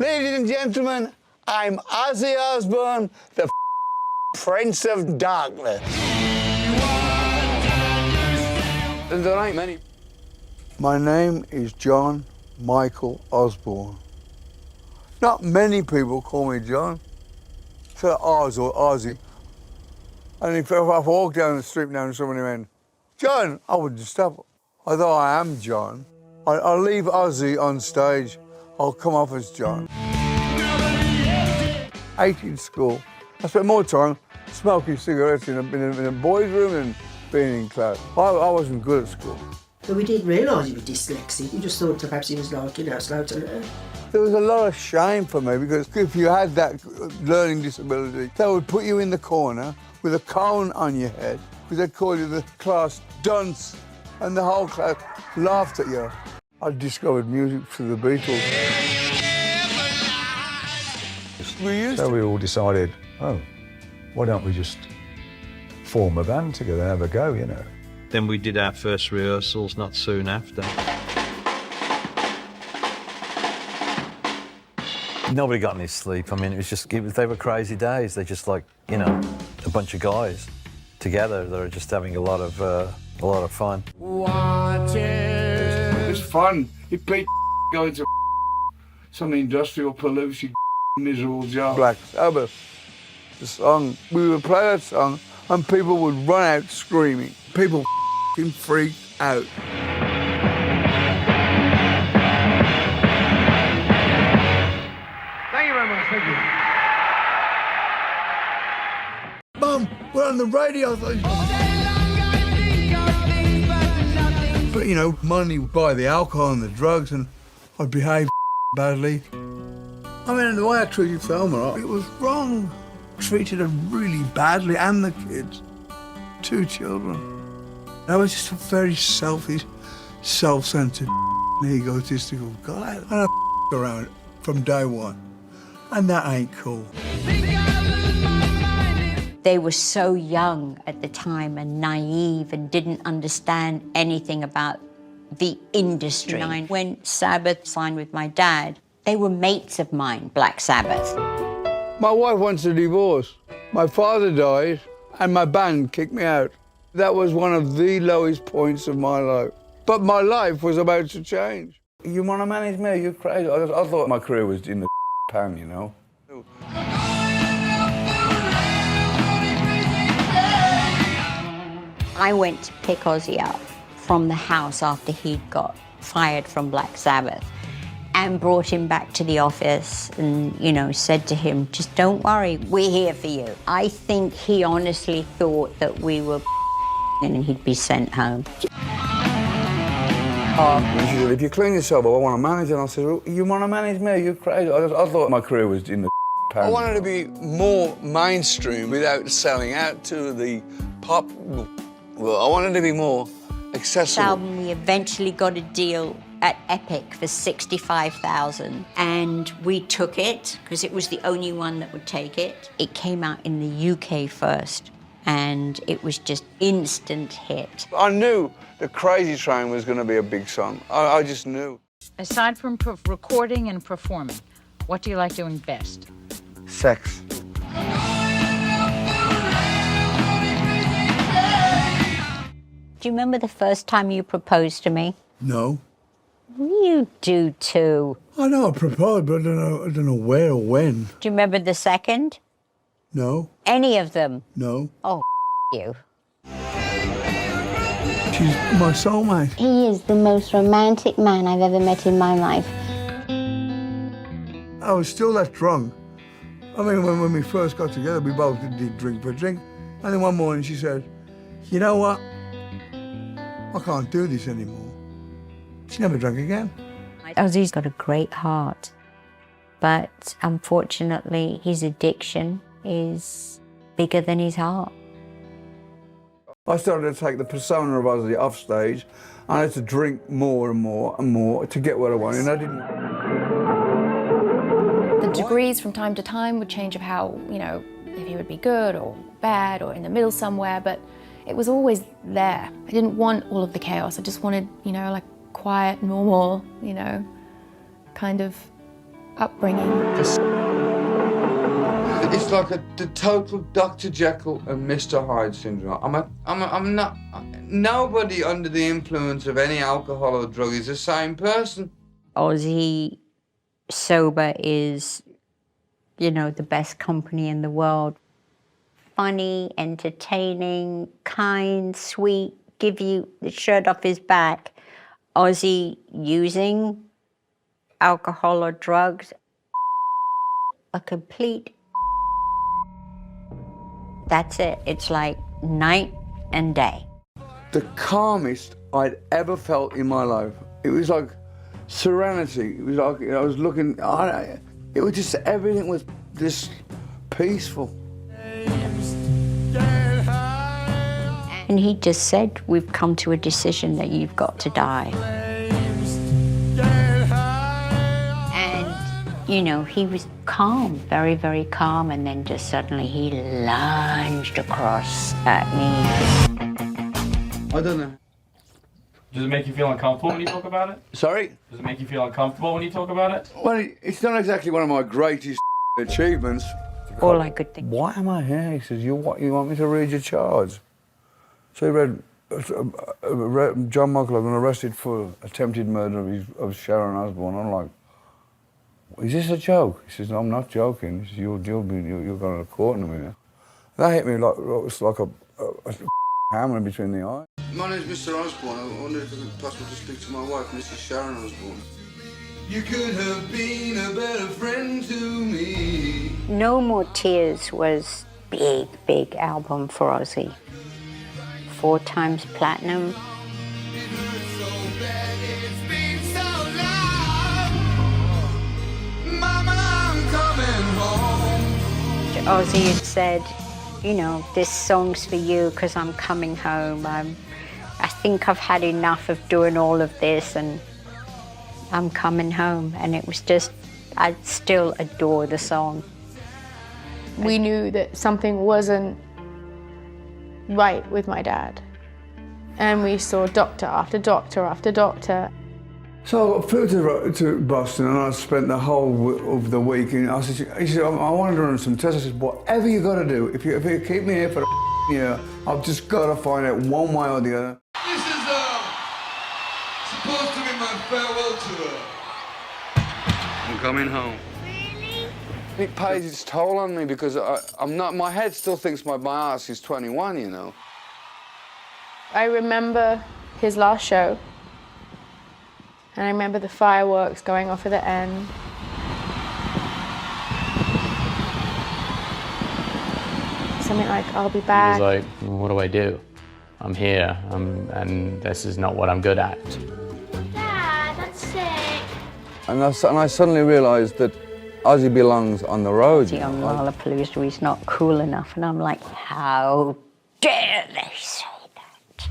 Ladies and gentlemen, I'm Ozzy Osbourne, the Prince of Darkness. There ain't many. My name is John Michael Osbourne. Not many people call me John. So Oz or Ozzy. And if I walk down the street now and somebody went, John, I wouldn't stop. Although I am John, I'll leave Ozzy on stage. I'll come off as John. 18 school. I spent more time smoking cigarettes in a boys' room than being in class. I wasn't good at school. So we didn't realise he was dyslexic. We just thought perhaps he was like, slow to learn. There was a lot of shame for me because if you had that learning disability, they would put you in the corner with a cone on your head because they'd call you the class dunce and the whole class laughed at you. I discovered music through the Beatles. So we all decided, oh, why don't we just form a band together and have a go, you know? Then we did our first rehearsals not soon after. Nobody got any sleep. I mean, they were crazy days. They're just like, you know, a bunch of guys together that are just having a lot of fun. It's fun. It beat going to some industrial pollution miserable job. Black Sabbath, the song. We would play that song and people would run out screaming. People freaked out. Thank you very much, thank you. Mum, we're on the radio. But, you know, money would buy the alcohol and the drugs and I'd behave badly. I mean, the way I treated Thelma, it was wrong. Treated her really badly, and the kids. 2 children. I was just a very selfish, self-centered, egotistical guy. And I around from day one. And that ain't cool. They were so young at the time and naive and didn't understand anything about the industry. When Sabbath signed with my dad, they were mates of mine, Black Sabbath. My wife wants a divorce. My father died and my band kicked me out. That was one of the lowest points of my life. But my life was about to change. You want to manage me? Are you crazy? I thought my career was in the pan, you know. I went to pick Ozzy up from the house after he'd got fired from Black Sabbath and brought him back to the office and, you know, said to him, just don't worry, we're here for you. I think he honestly thought that we were and he'd be sent home. And she said, if you clean yourself up, I want to manage it. And I said, well, you want to manage me? Are you crazy? I thought my career was in the pan. I wanted to be more mainstream without selling out to the pop. Well, I wanted to be more accessible. This album, we eventually got a deal at Epic for $65,000, and we took it because it was the only one that would take it. It came out in the UK first, and it was just instant hit. I knew the Crazy Train was going to be a big song. I just knew. Aside from recording and performing, what do you like doing best? Sex. Do you remember the first time you proposed to me? No. You do too. I know I proposed, but I don't know where or when. Do you remember the second? No. Any of them? No. Oh, you. She's my soulmate. He is the most romantic man I've ever met in my life. I was still that drunk. I mean, when we first got together, we both did drink for a drink. And then one morning she said, you know what? I can't do this anymore. She never drank again. Ozzy's got a great heart, but unfortunately his addiction is bigger than his heart. I started to take the persona of Ozzy off stage. I had to drink more and more and more to get what I wanted, and I didn't. The degrees from time to time would change of how, you know, if he would be good or bad or in the middle somewhere, but it was always there. I didn't want all of the chaos. I just wanted, you know, like quiet, normal, you know, kind of upbringing. It's like the total Dr. Jekyll and Mr. Hyde syndrome. I'm not. Nobody under the influence of any alcohol or drug is the same person. Ozzy sober is, you know, the best company in the world. Funny, entertaining, kind, sweet, give you the shirt off his back. Ozzy using alcohol or drugs, a complete. That's it. It's like night and day. The calmest I'd ever felt in my life. It was like serenity. It was like, you know, I was looking, it was just, everything was just peaceful. And he just said, we've come to a decision that you've got to die. And, you know, he was calm, very, very calm, and then just suddenly he lunged across at me. I don't know. Does it make you feel uncomfortable when you talk about it? Sorry? Does it make you feel uncomfortable when you talk about it? Well, it's not exactly one of my greatest achievements. All I could think. Why am I here? He says, you want me to read your charge? So he read John Michael had been arrested for attempted murder of Sharon Osbourne. I'm like, is this a joke? He says, no, I'm not joking. He says, you're going to court in a minute. That hit me like, it was like a hammer between the eyes. My name's Mr. Osbourne. I wonder if it's possible to speak to my wife, Mrs. Sharon Osbourne. You could have been a better friend to me. No More Tears was big, big album for Ozzy. 4 times platinum. Ozzy had said, you know, this song's for you because I'm coming home. I think I've had enough of doing all of this and I'm coming home. And it was just, I still adore the song. We knew that something wasn't right with my dad. And we saw doctor after doctor after doctor. So I flew to Boston and I spent the whole of the week. And he said, I want to run some tests. I said, whatever you got to do, if you keep me here for a year, I've just got to find out one way or the other. This is supposed to be my farewell tour. I'm coming home. Really? It pays its toll on me because I'm not. My head still thinks my ass is 21, you know. I remember his last show. And I remember the fireworks going off at the end. Something like, I'll be back. He was like, what do I do? I'm here, and this is not what I'm good at. Dad, that's sick. And I suddenly realised that Ozzy belongs on the road. Ozzy on Lollapalooza, he's not cool enough. And I'm like, how dare they say that?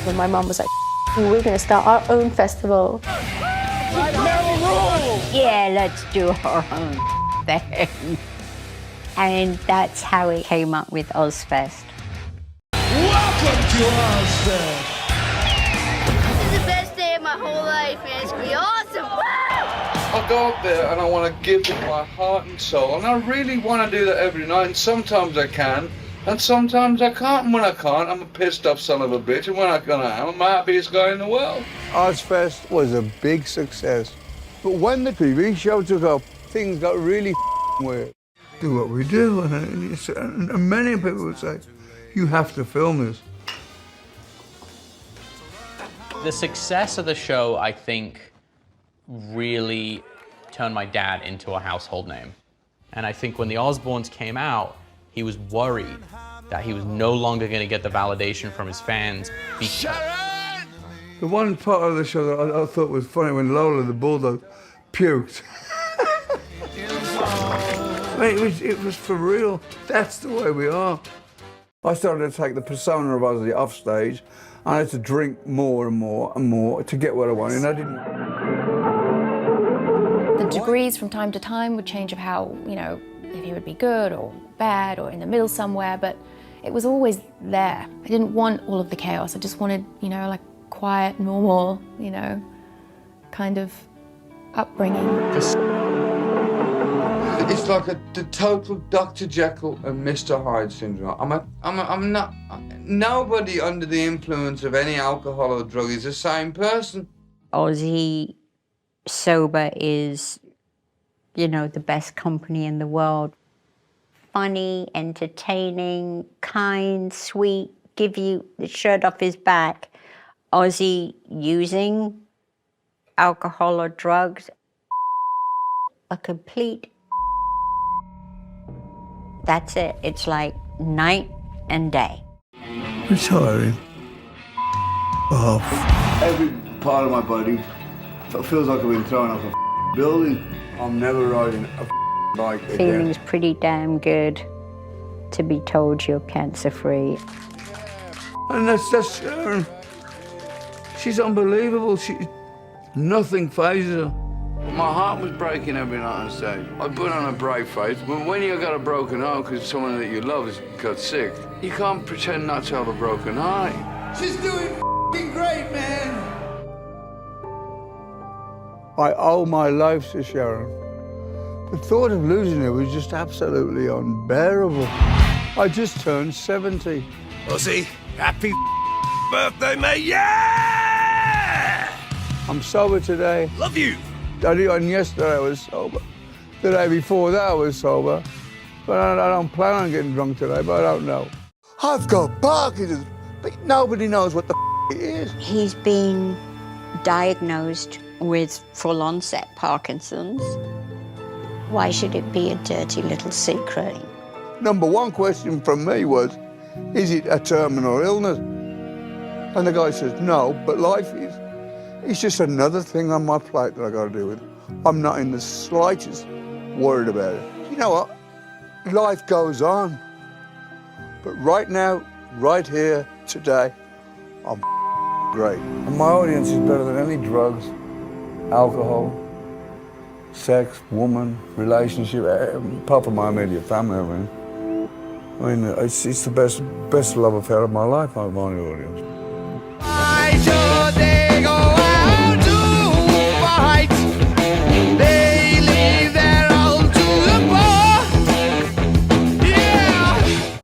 When my mum was like, we're going to start our own festival. Yeah, let's do our own thing. And that's how it came up with Ozfest. Welcome to Ozfest. This is the best day of my whole life, man. It's gonna be awesome. I go up there and I want to give it my heart and soul, and I really want to do that every night, and sometimes I can, and sometimes I can't, and when I can't, I'm a pissed off son of a bitch, and when I can, I'm the happiest guy in the world. Ozfest was a big success, but when the TV show took off, things got really weird. Do what we do, and many people would say, you have to film this. The success of the show, I think, really turned my dad into a household name. And I think when the Osbournes came out, he was worried that he was no longer going to get the validation from his fans. The one part of the show that I thought was funny when Lola the bulldog puked. It was for real. That's the way we are. I started to take the persona of Ozzy off stage. I had to drink more and more and more to get what I wanted, and I didn't. The degrees from time to time would change of how, you know, if he would be good or bad or in the middle somewhere, but it was always there. I didn't want all of the chaos. I just wanted, you know, like quiet, normal, you know, kind of upbringing. It's like the total Dr. Jekyll and Mr. Hyde syndrome. I'm not. Nobody under the influence of any alcohol or drug is the same person. Ozzy sober is, you know, the best company in the world. Funny, entertaining, kind, sweet, give you the shirt off his back. Ozzy using alcohol or drugs, a complete. That's it. It's like night and day. Retiring. Off. Every part of my body feels like I've been thrown off a building. I'm never riding a bike again. Feeling's pretty damn good to be told you're cancer-free. And that's Sharon. She's unbelievable. Nothing phases her. My heart was breaking every night on stage. I put on a brave face. When you got a broken heart because someone that you love has got sick, you can't pretend not to have a broken heart. She's doing great, man. I owe my life to Sharon. The thought of losing her was just absolutely unbearable. I just turned 70. Ozzy, happy birthday, mate. Yeah! I'm sober today. Love you. And yesterday I was sober. The day before that I was sober. But I don't plan on getting drunk today, but I don't know. I've got Parkinson's, but nobody knows what the it is. He's been diagnosed with full onset Parkinson's. Why should it be a dirty little secret? Number one question from me was, is it a terminal illness? And the guy says, no, but life is. It's just another thing on my plate that I got to deal with. I'm not in the slightest worried about it. You know what? Life goes on. But right now, right here, today, I'm great. And my audience is better than any drugs, alcohol, sex, woman, relationship, apart from my immediate family, I mean it's the best love affair of my life, my audience.